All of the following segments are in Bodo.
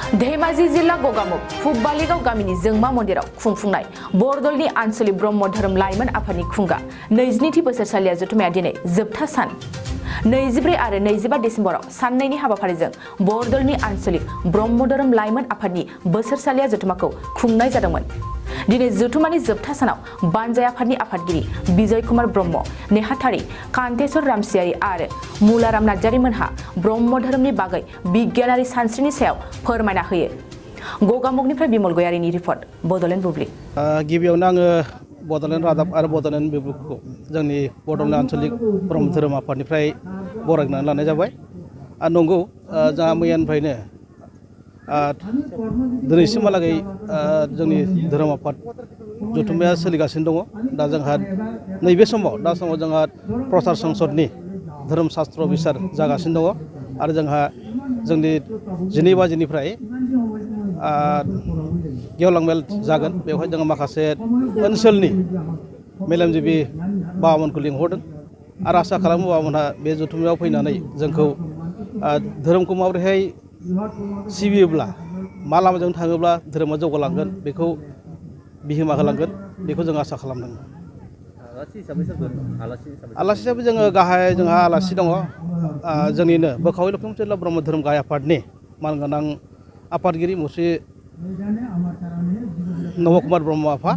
धेमाजि जिल्ला गगामुख फुगबालिगाव गामिनि जोंमा मन्दिराव खुंफुंनाय बरदलनि आन्चलिक ब्रह्म धोरोम लाइमोन आफादनि खुंगा 22थि बोसोरसालिया जथुमाया दिनै जोबथा सान 24 आरो 25 डिसेम्बराव साननैनि हाबाफारिजों बरदलनि आन्चलिक ब्रह्म धोरोम लाइमोन आफादनि बोसोरसालिया जथुमाखौ खुंनाय जादोंमोन। दिनै जथुमानि जोबथा सानाव बानजाय आफादनि आफादगिरि बिजय कुमार ब्रह्म, नेहाथारि कान्तेश्वर रामसियारि आरो मुलाराम नार्जारि मोनहा ब्रह्म धोरोमनि बागै बिगियानारि सानस्रिनि सायाव फोरमायना होयो। गगामुखनिफ्राय बिमल गयारिनि रिपर्ट बड'लेण्ड बुब्लि। गिबियावनो आङो बड'लेण्ड रादाब आरो बड'लेण्ड बुब्लिखौ जोंनि बड'लेण्ड आन्चलिक ब्रह्म धोरोम आफादनिफ्राय बरायनानै लानाय जाबाय। नंगौ जोंहा मैयानिफ्रायनो दिनैसिमहालागै जोंनि धोरोम आफाद जथुम्माया सोलिगासिनो दङ। दा जोंहा नैबे समाव जोंहा प्रसार संसदनि धोरोम शास्त्र बिसार जागासिनो दङ आरो जोंहा जोंनि 12 बाजिनिफ्राय गेवलां मेल जागोन। बेवहाय जोङो माखासे ओनसोलनि मेलेमजिबि बाबामोनखौ लिंहरदों आरो आसा खालामो बाबामोनहा बे जथुम्मायाव फैनानै जोंखौ धोरोमखौ माबोरैहाय सिबियोब्ला मा लामाजों थाङोब्ला धोरोमा जौगालांगोन बेखौ बिहोमा होलांगोन बेखौ जों आसा खालामदों। आलासि हिसाबै जोङो गाहाय जोंहा आलासि दङ। जोंनिनो बोखावै लखिमपुर जिल्ला ब्रह्म धोरोम गाहाय आफादनि मानगोनां आफादगिरि मुस्रि नबकुमार ब्रह्म आफा,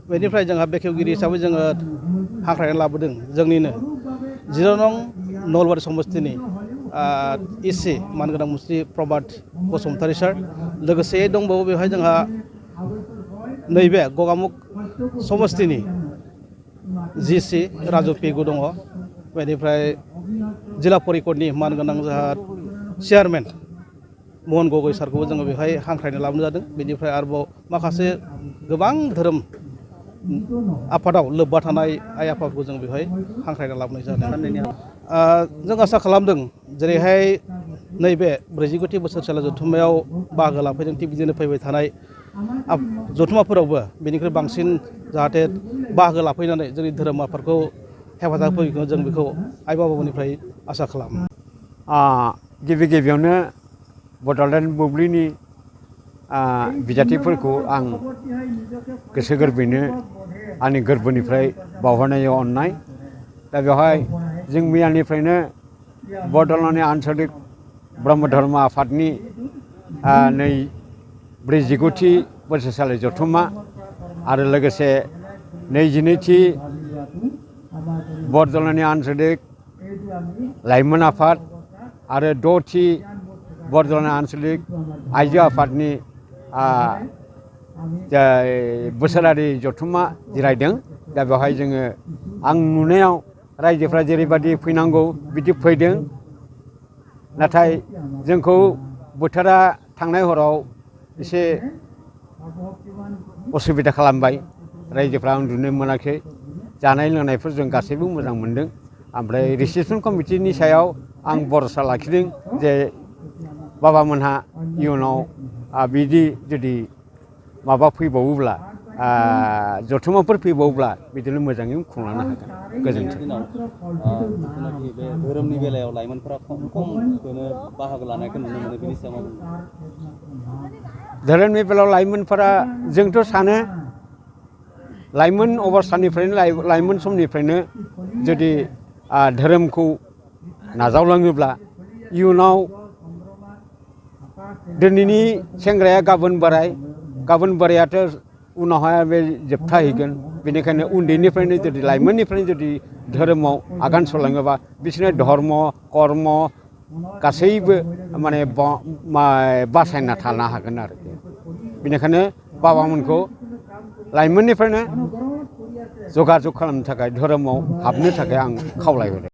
बेनिफ्राय जोंहा बेखेवगिरि हिसाबै जोङो हांख्रायनानै लाबोदों जोंनिनो 0 नं नलबारि समस्तिनि इसे मानगोनां मुस्रि प्रभात बसुमतारी सार, लोगोसे दंबावो बेवहाय जोंहा नैबे गगामुख समस्तिनि जिसि राजु पेगु दङ। बेनिफ्राय जिल्ला परिषदनि मानगोनां जोंहा चेयारमेन महन गगৈ सारखौबो जोङो बेवहाय हांख्रायनो लाबोनाय जादों। बेनिफ्राय आरोबाव माखासे गोबां धोरोम आफादाव लोब्बा थानाय आइ आफाफोरखौ जों बेवहाय हांख्रायना लाबोनाय जादों। जों आसा खालामदों जेरैहाय नैबे 44थि बोसोरसालिया जथुम्मायाव बाहागो लाफैदों, थिग बिदिनो फैबाय थानाय जथुम्माफोरावबो बेनिख्रुइ बांसिन जाहाथे बाहागो लाफैनानै जोंनि धोरोम आफादखौ हेफाजाब होगोन जों बेखौ आइ बाबामोननिफ्राय आसा खालामो। गिबियावनो बड'लेण्ड बुब्लिनि बिजाथिफोरखौ आं गोसो गोरबोयैनो आंनि गोरबोनिफ्राय बावहरनाय अननाय। दा बेवहाय जों मैयानिफ्रायनो बड'लेण्डनि आन्चलिक ब्रह्म धर्म आफादनि 49थि बोसोरसालि जथुम्मा आरो लोगोसे 22थि बड'लेण्डनि आन्चलिक लाइमोन आफाद आरो 6थि बड'लेण्ड आन्चलिक आइजो आफादनि बोसोरारि जथुम्मा जिरायदों। दा बेवहाय जोङो आं नुनायाव रायजोफ्रा जेरैबायदि फैनांगौ बिदि फैदों, नाथाय जोंखौ बोथोरा थांनाय हराव एसे असुबिदा खालामबाय। रायजोफ्रा उन्दुनो मोनाखै, जानाय लोंनायफोर जों गासैबो मोजां मोनदों। ओमफ्राय रिसेपसन कमिटिनि सायाव आं भरसा लाखिदों जे बाबामोनहा इयुनाव बिदि जुदि माबा फैबावोब्ला जथुम्माफोर फैबावोब्ला बिदिनो मोजाङै खुंलांनो हागोन। गोजोन्थों। बे धोरोमनि बेलायाव लाइमोनफोरा खमखौनो बाहागो लानायखौ नुनो मोनो, बेनि सायाव धोरोमनि बेलायाव लाइमोनफोरा जोंथ' सानो लाइमोन अबस्थानिफ्रायनो लाइमोन समनिफ्रायनो जुदि धोरोमखौ नाजावलाङोब्ला इयुनाव दिनैनि सेंग्राया गाबोन बोरायाथ' उनावहाय बे जोबथाहैगोन। बेनिखायनो उन्दैनिफ्रायनो जुदि लाइमोननिफ्रायनो जुदि धोरोमाव आगान सुरलाङोबा बिसोरनो धर्म कर्म गासैबो माने बासायना थानो हागोन आरोखि। बेनिखायनो बाबामोनखौ लाइमोननिफ्रायनो जगाजग खालामनो थाखाय धोरोमाव हाबनो थाखाय आं खावलायहरो।